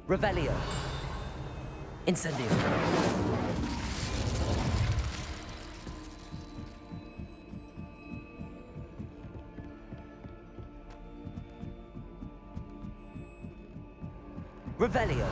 Revelio. Incendio. Revelio.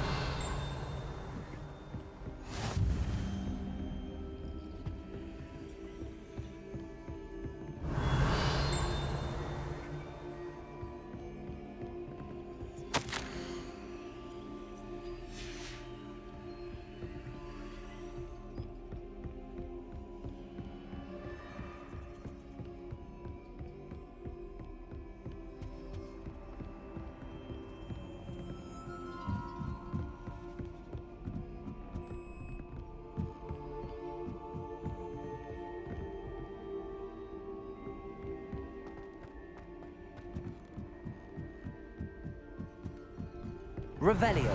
Revelio.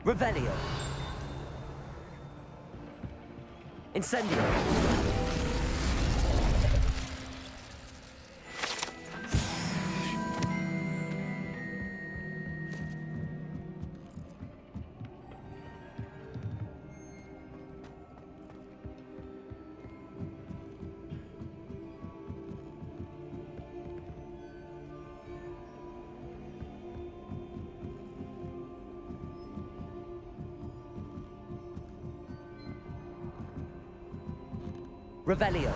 Revelio. Incendio. Revelio.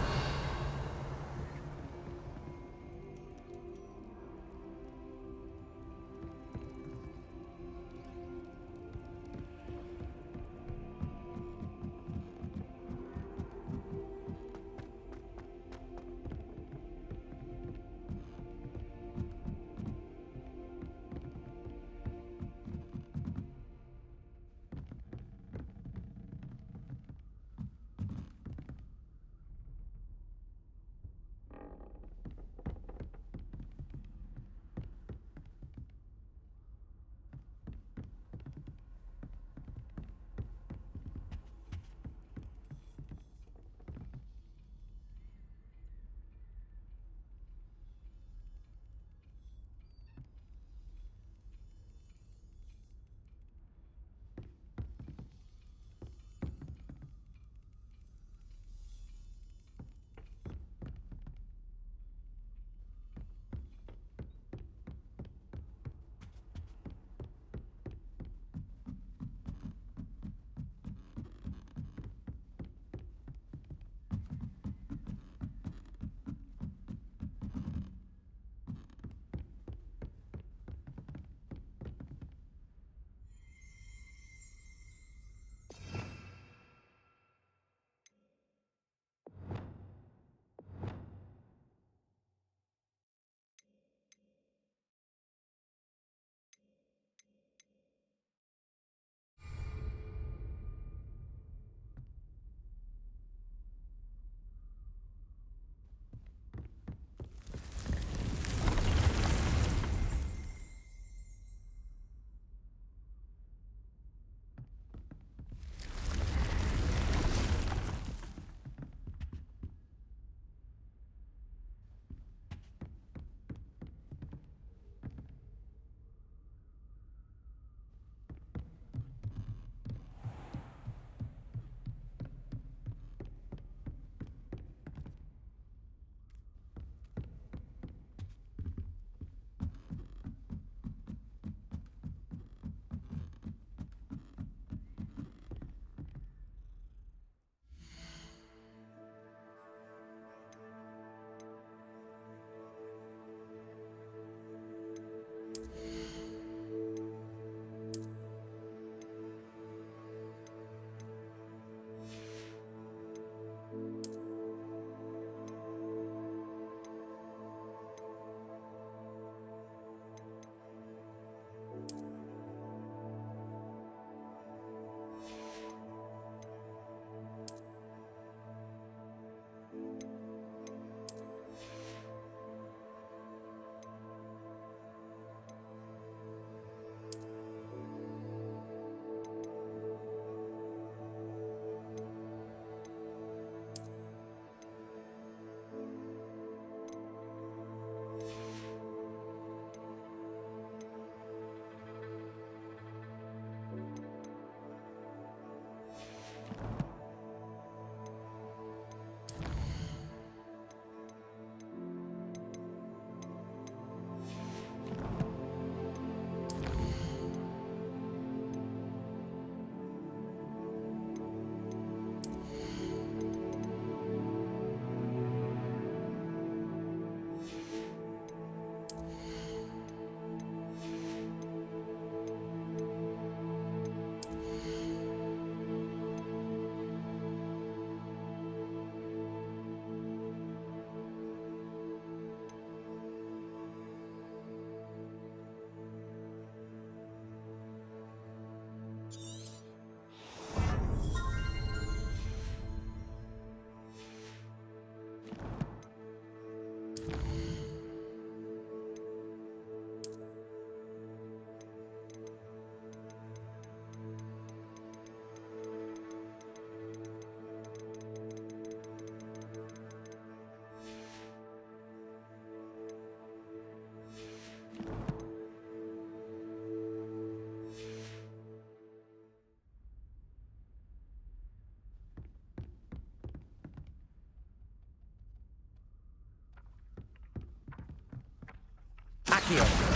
Accio.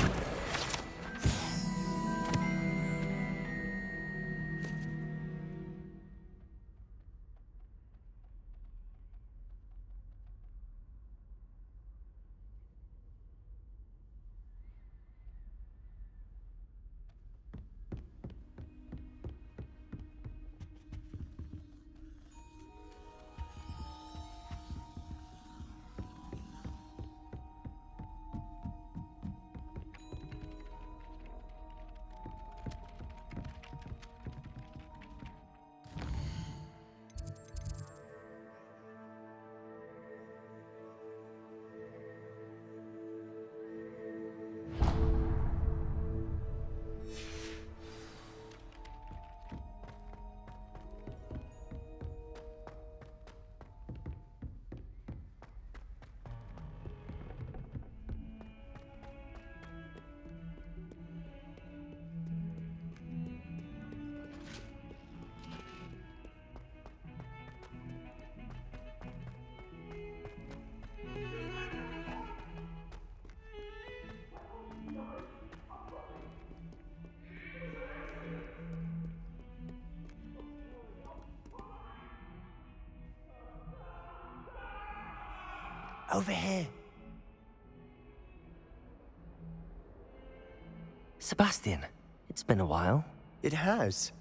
Over here. Sebastian, it's been a while. It has.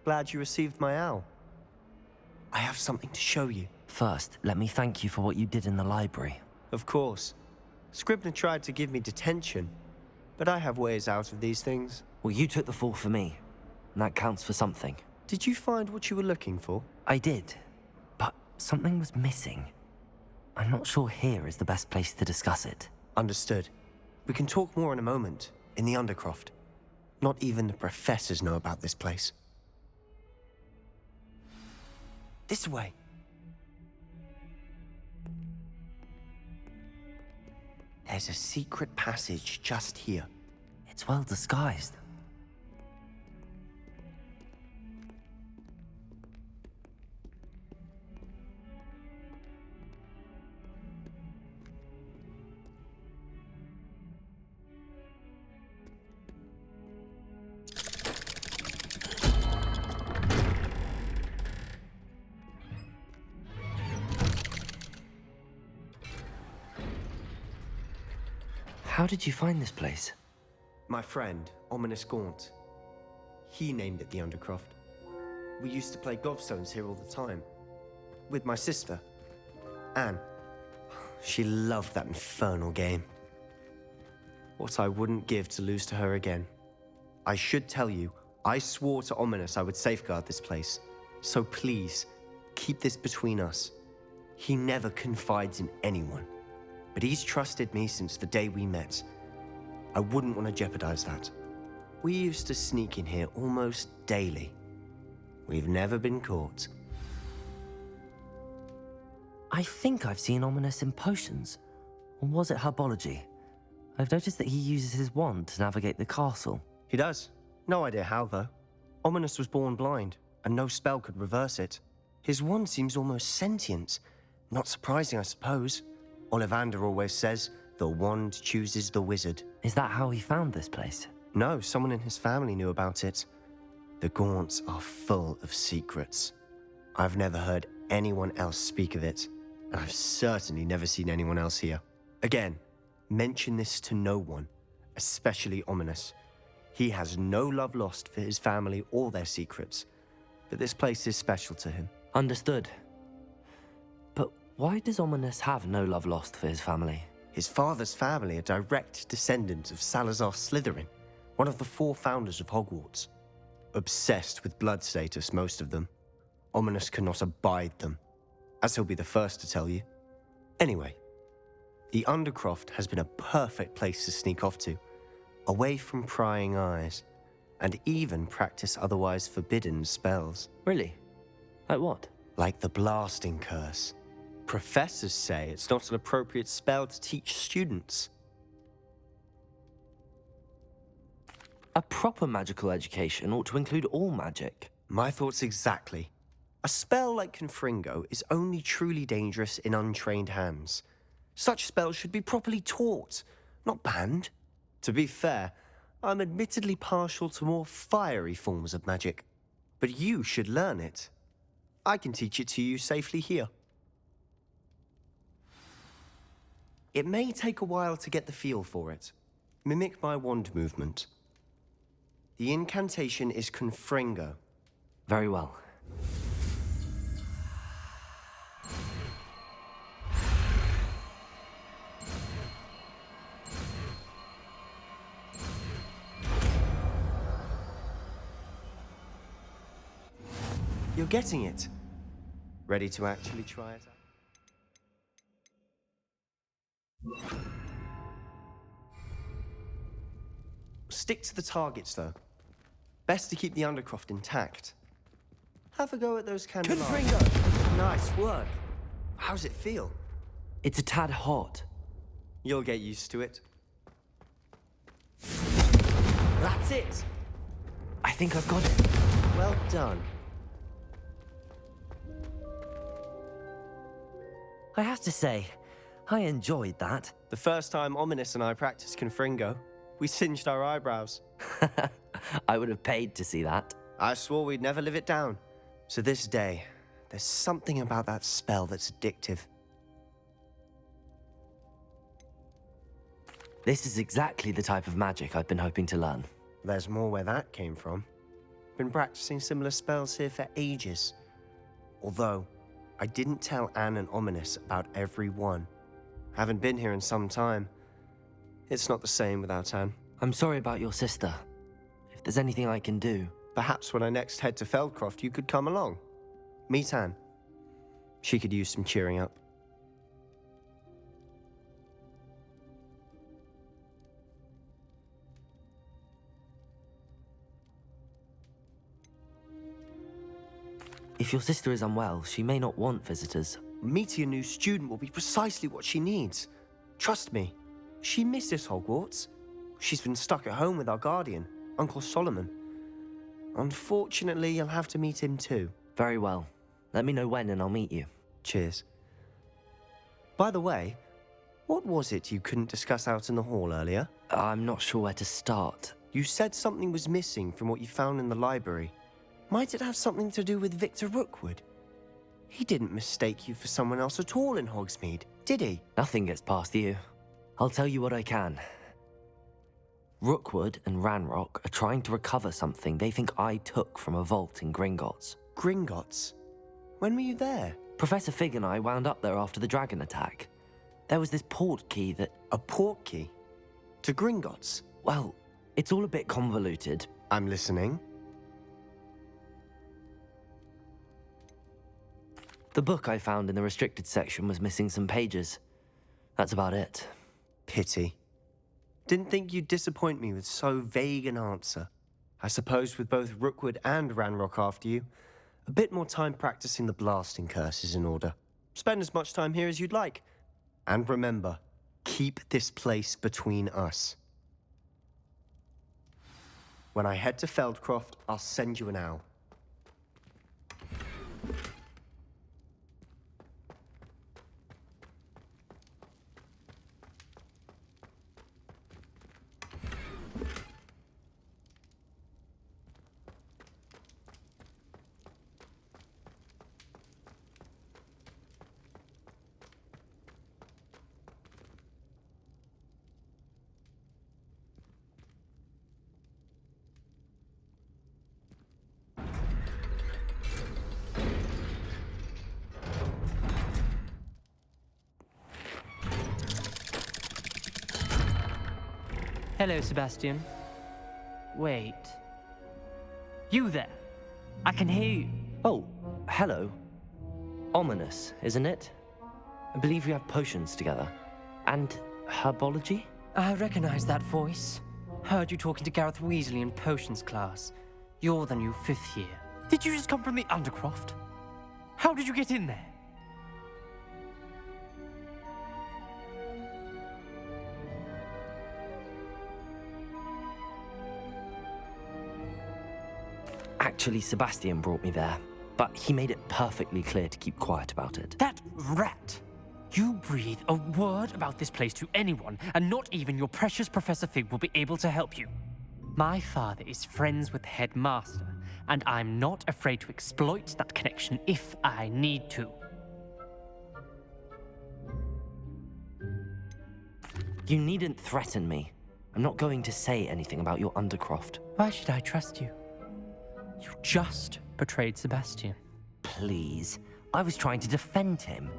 Glad you received my owl. I have something to show you. First, let me thank you for what you did in the library. Of course. Scribner tried to give me detention, but I have ways out of these things. Well, you took the fall for me, and that counts for something. Did you find what you were looking for? I did, but something was missing. I'm not sure here is the best place to discuss it. Understood. We can talk more in a moment, in the Undercroft. Not even the professors know about this place. This way. There's a secret passage just here. It's well disguised. How did you find this place? My friend, Ominous Gaunt. He named it the Undercroft. We used to play gobstones here all the time. With my sister, Anne. She loved that infernal game. What I wouldn't give to lose to her again. I should tell you, I swore to Ominous I would safeguard this place. So please, keep this between us. He never confides in anyone. But he's trusted me since the day we met. I wouldn't want to jeopardize that. We used to sneak in here almost daily. We've never been caught. I think I've seen Ominous in potions. Or was it herbology? I've noticed that he uses his wand to navigate the castle. He does. No idea how, though. Ominous was born blind, and no spell could reverse it. His wand seems almost sentient. Not surprising, I suppose. Ollivander always says, the wand chooses the wizard. Is that how he found this place? No, someone in his family knew about it. The Gaunts are full of secrets. I've never heard anyone else speak of it, and I've certainly never seen anyone else here. Again, mention this to no one, especially Ominous. He has no love lost for his family or their secrets, but this place is special to him. Understood. But why does Ominous have no love lost for his family? His father's family are direct descendants of Salazar Slytherin, one of the 4 founders of Hogwarts. Obsessed with blood status, most of them. Ominous cannot abide them, as he'll be the first to tell you. Anyway, the Undercroft has been a perfect place to sneak off to, away from prying eyes, and even practice otherwise forbidden spells. Really? Like what? Like the blasting curse. Professors say it's not an appropriate spell to teach students. A proper magical education ought to include all magic. My thoughts exactly. A spell like Confringo is only truly dangerous in untrained hands. Such spells should be properly taught, not banned. To be fair, I'm admittedly partial to more fiery forms of magic. But you should learn it. I can teach it to you safely here. It may take a while to get the feel for it. Mimic my wand movement. The incantation is Confringo. Very well. You're getting it. Ready to actually try it out? Stick to the targets, though. Best to keep the Undercroft intact. Have a go at those candelabras. Confringo! Nice work. How's it feel? It's a tad hot. You'll get used to it. That's it! I think I've got it. Well done. I have to say, I enjoyed that. The first time Ominous and I practiced Confringo, we singed our eyebrows. I would have paid to see that. I swore we'd never live it down. To this day, there's something about that spell that's addictive. This is exactly the type of magic I've been hoping to learn. There's more where that came from. Been practicing similar spells here for ages. Although, I didn't tell Anne and Ominous about every one. Haven't been here in some time. It's not the same without Anne. I'm sorry about your sister. If there's anything I can do... Perhaps when I next head to Feldcroft, you could come along. Meet Anne. She could use some cheering up. If your sister is unwell, she may not want visitors. Meeting a new student will be precisely what she needs. Trust me. She misses Hogwarts. She's been stuck at home with our guardian, Uncle Solomon. Unfortunately, you'll have to meet him too. Very well. Let me know when and I'll meet you. Cheers. By the way, what was it you couldn't discuss out in the hall earlier? I'm not sure where to start. You said something was missing from what you found in the library. Might it have something to do with Victor Rookwood? He didn't mistake you for someone else at all in Hogsmeade, did he? Nothing gets past you. I'll tell you what I can. Rookwood and Ranrock are trying to recover something they think I took from a vault in Gringotts. Gringotts? When were you there? Professor Fig and I wound up there after the dragon attack. There was this port key that... A port key? To Gringotts? Well, it's all a bit convoluted. I'm listening. The book I found in the restricted section was missing some pages. That's about it. Pity. Didn't think you'd disappoint me with so vague an answer. I suppose with both Rookwood and Ranrock after you, a bit more time practicing the blasting curse is in order. Spend as much time here as you'd like. And remember, keep this place between us. When I head to Feldcroft, I'll send you an owl. Hello, Sebastian. Wait. You there? I can hear you. Oh, hello. Ominous, isn't it? I believe we have potions together. And herbology? I recognize that voice. Heard you talking to Gareth Weasley in potions class. You're the new 5th year. Did you just come from the Undercroft? How did you get in there? Actually, Sebastian brought me there, but he made it perfectly clear to keep quiet about it. That rat! You breathe a word about this place to anyone, and not even your precious Professor Fig will be able to help you. My father is friends with the headmaster, and I'm not afraid to exploit that connection if I need to. You needn't threaten me. I'm not going to say anything about your Undercroft. Why should I trust you? You just betrayed Sebastian. Please. I was trying to defend him.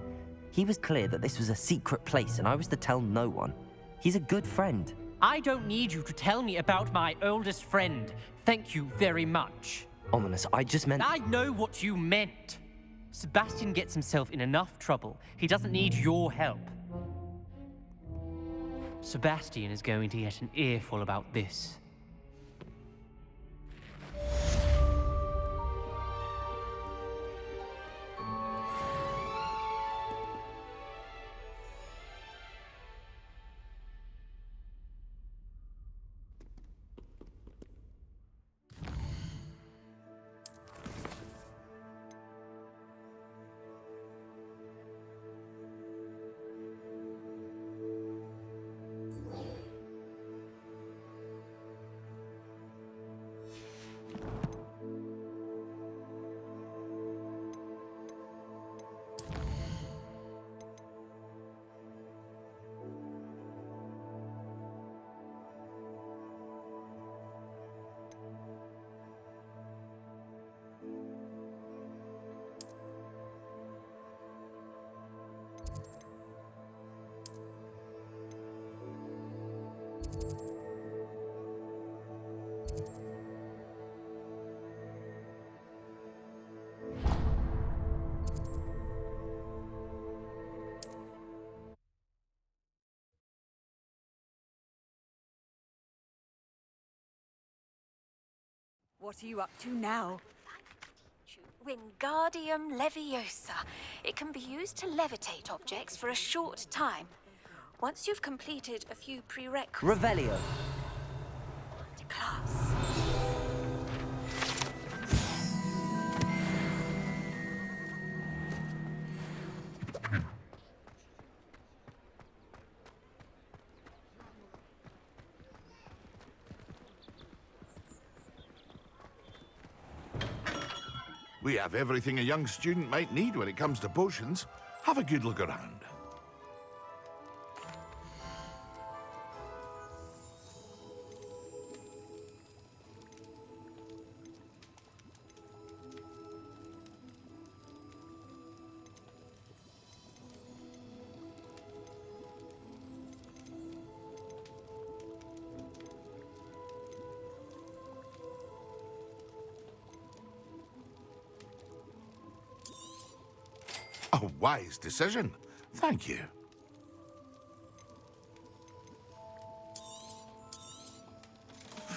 He was clear that this was a secret place and I was to tell no one. He's a good friend. I don't need you to tell me about my oldest friend. Thank you very much. Ominous, I just meant... I know what you meant. Sebastian gets himself in enough trouble. He doesn't need your help. Sebastian is going to get an earful about this. What are you up to now? Wingardium Leviosa. It can be used to levitate objects for a short time. Once you've completed a few prerequisites Revelio. to class. We have everything a young student might need when it comes to potions. Have a good look around. A wise decision. Thank you.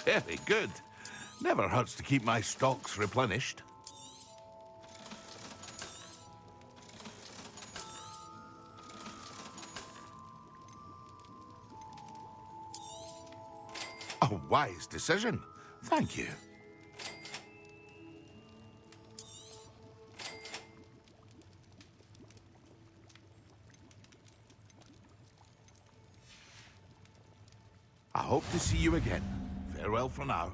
Very good. Never hurts to keep my stocks replenished. A wise decision. Thank you. I hope to see you again. Farewell for now.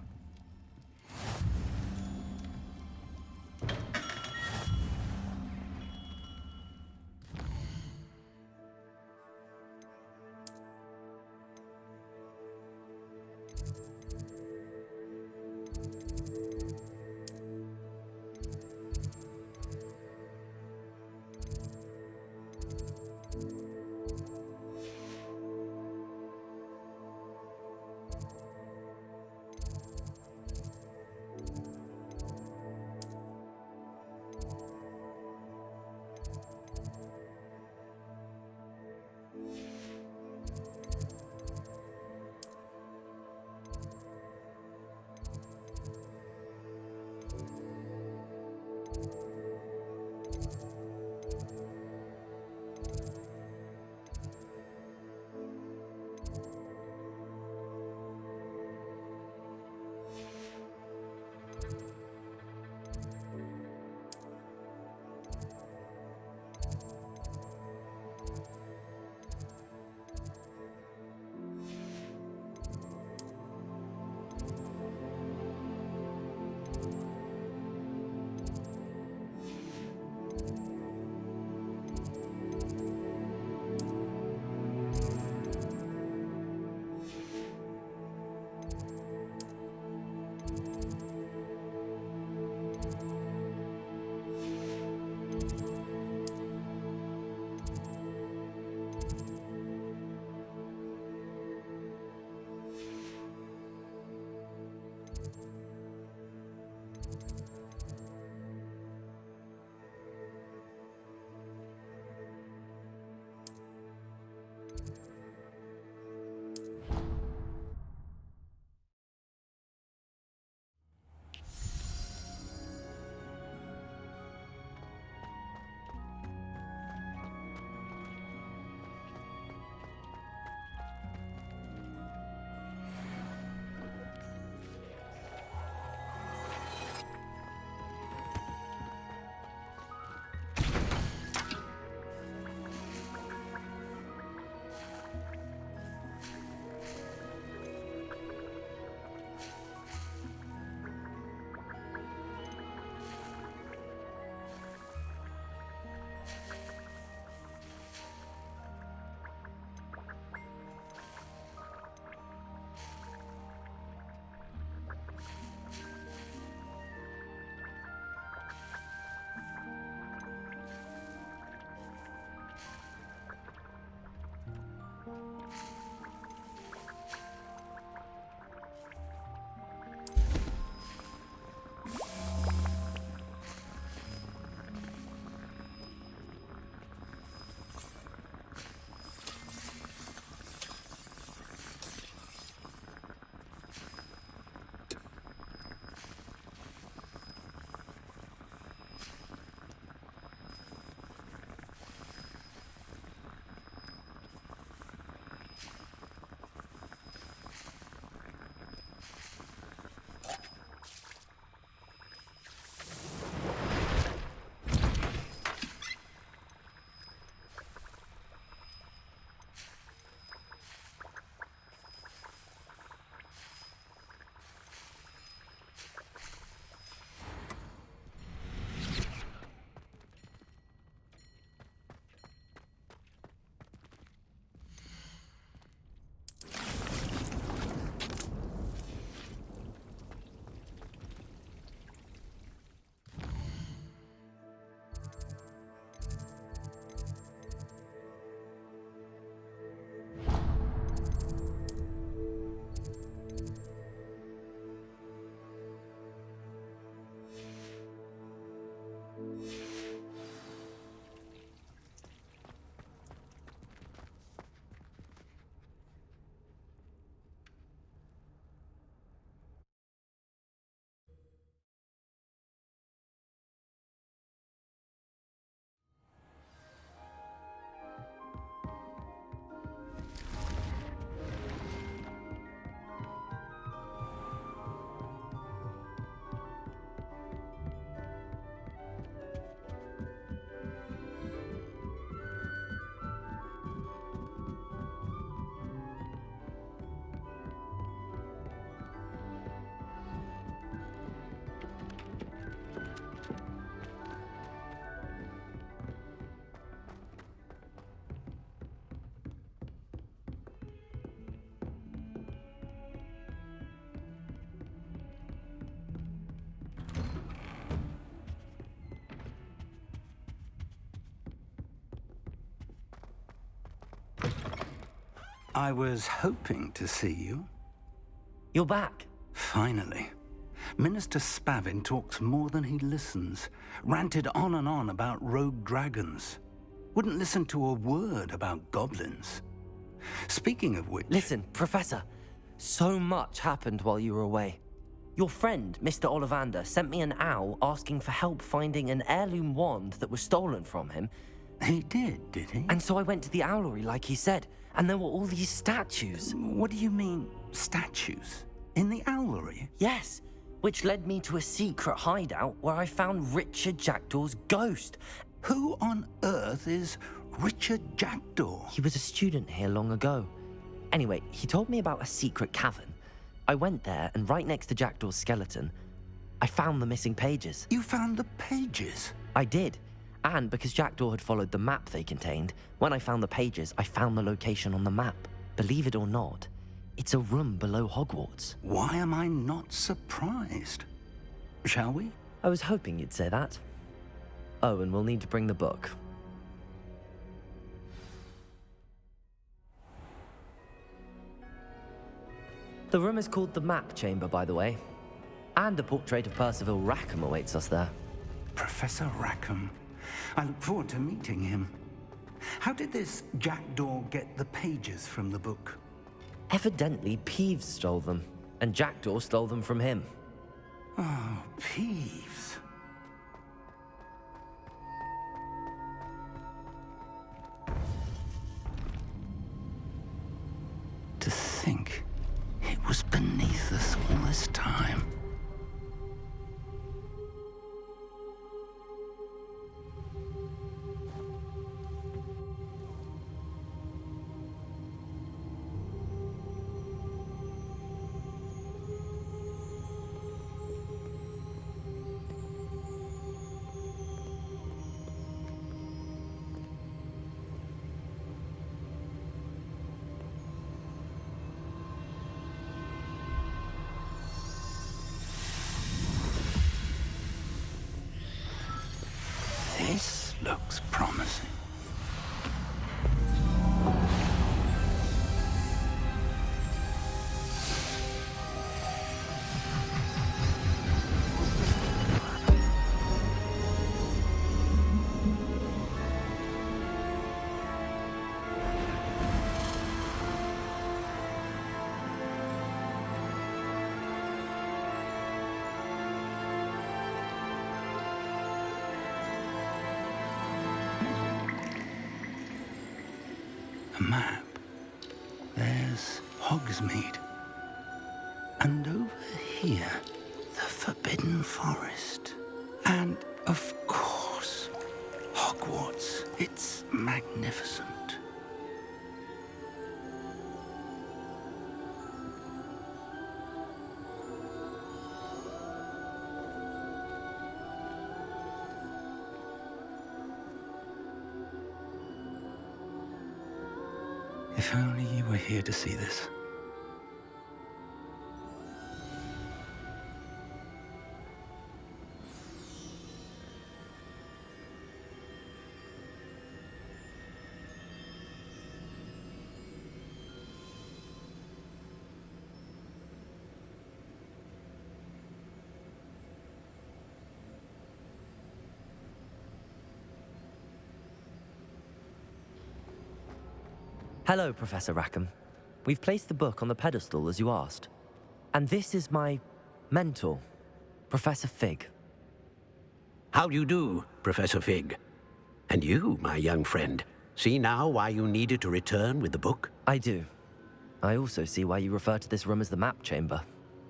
I was hoping to see you. You're back. Finally. Minister Spavin talks more than he listens. Ranted on and on about rogue dragons. Wouldn't listen to a word about goblins. Speaking of which... Listen, Professor. So much happened while you were away. Your friend, Mr. Ollivander, sent me an owl asking for help finding an heirloom wand that was stolen from him. He did he? And so I went to the owlery like he said, and there were all these statues. What do you mean, statues? In the owlery? Yes, which led me to a secret hideout where I found Richard Jackdaw's ghost. Who on earth is Richard Jackdaw? He was a student here long ago. Anyway, he told me about a secret cavern. I went there, and right next to Jackdaw's skeleton, I found the missing pages. You found the pages? I did. And because Jackdaw had followed the map they contained, when I found the pages, I found the location on the map. Believe it or not, it's a room below Hogwarts. Why am I not surprised? Shall we? I was hoping you'd say that. Oh, and we'll need to bring the book. The room is called the Map Chamber, by the way. And a portrait of Percival Rackham awaits us there. Professor Rackham. I look forward to meeting him. How did this Jackdaw get the pages from the book? Evidently, Peeves stole them, and Jackdaw stole them from him. Oh, Peeves. To think it was beneath us all this time. This looks promising. A map. There's Hogsmeade. And over here, the Forbidden Forest. And, of course, Hogwarts. It's magnificent. If only you were here to see this. Hello, Professor Rackham. We've placed the book on the pedestal as you asked. And this is my mentor, Professor Fig. How do you do, Professor Fig? And you, my young friend, see now why you needed to return with the book? I do. I also see why you refer to this room as the Map Chamber.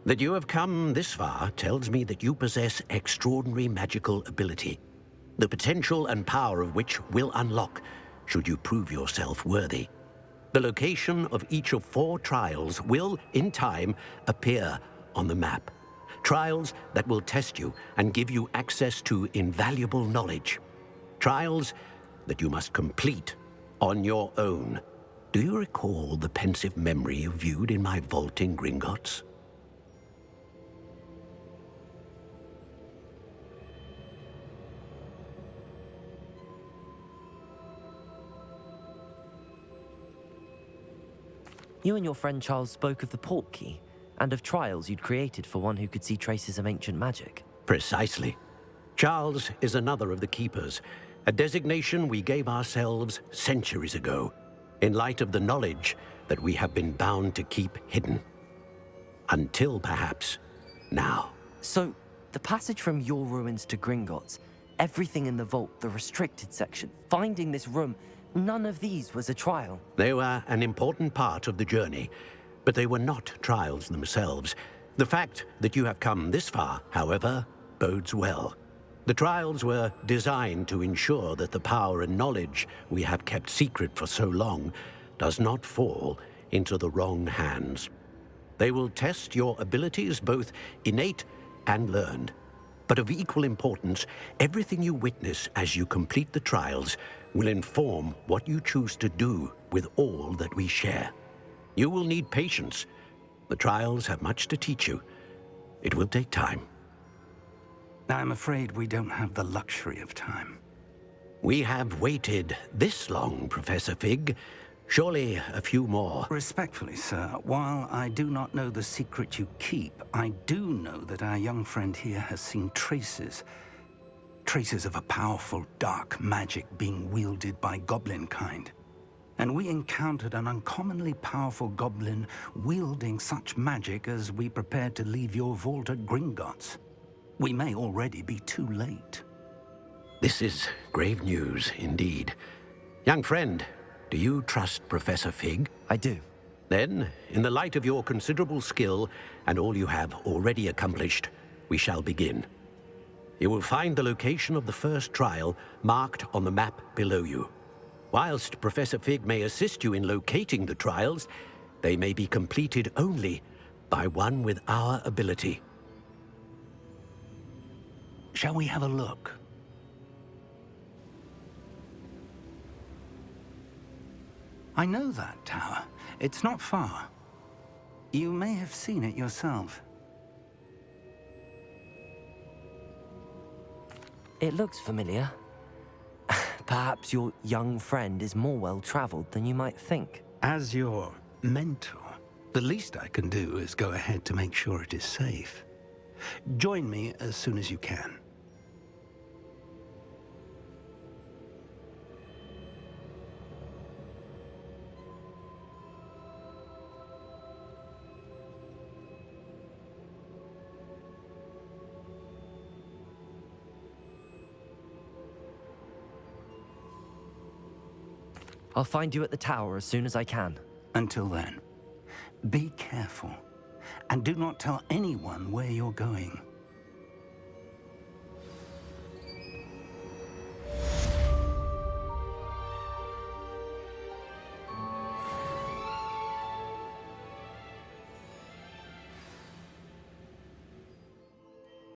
That you have come this far tells me that you possess extraordinary magical ability, the potential and power of which will unlock should you prove yourself worthy. The location of each of 4 trials will, in time, appear on the map. Trials that will test you and give you access to invaluable knowledge. Trials that you must complete on your own. Do you recall the pensive memory you viewed in my vault in Gringotts? You and your friend Charles spoke of the port key, and of trials you'd created for one who could see traces of ancient magic. Precisely. Charles is another of the Keepers, a designation we gave ourselves centuries ago, in light of the knowledge that we have been bound to keep hidden. Until, perhaps, now. So, the passage from your ruins to Gringotts, everything in the vault, the restricted section, finding this room, none of these was a trial. They were an important part of the journey, but they were not trials themselves. The fact that you have come this far, however, bodes well. The trials were designed to ensure that the power and knowledge we have kept secret for so long does not fall into the wrong hands. They will test your abilities, both innate and learned. But of equal importance, everything you witness as you complete the trials will inform what you choose to do with all that we share. You will need patience. The trials have much to teach you. It will take time. I'm afraid we don't have the luxury of time. We have waited this long, Professor Fig. Surely a few more. Respectfully, sir, while I do not know the secret you keep, I do know that our young friend here has seen traces of a powerful dark magic being wielded by goblin kind. And we encountered an uncommonly powerful goblin wielding such magic as we prepared to leave your vault at Gringotts. We may already be too late. This is grave news indeed. Young friend, do you trust Professor Fig? I do. Then, in the light of your considerable skill and all you have already accomplished, we shall begin. You will find the location of the first trial marked on the map below you. Whilst Professor Fig may assist you in locating the trials, they may be completed only by one with our ability. Shall we have a look? I know that tower. It's not far. You may have seen it yourself. It looks familiar. Perhaps your young friend is more well-traveled than you might think. As your mentor, the least I can do is go ahead to make sure it is safe. Join me as soon as you can. I'll find you at the tower as soon as I can. Until then, be careful, and do not tell anyone where you're going.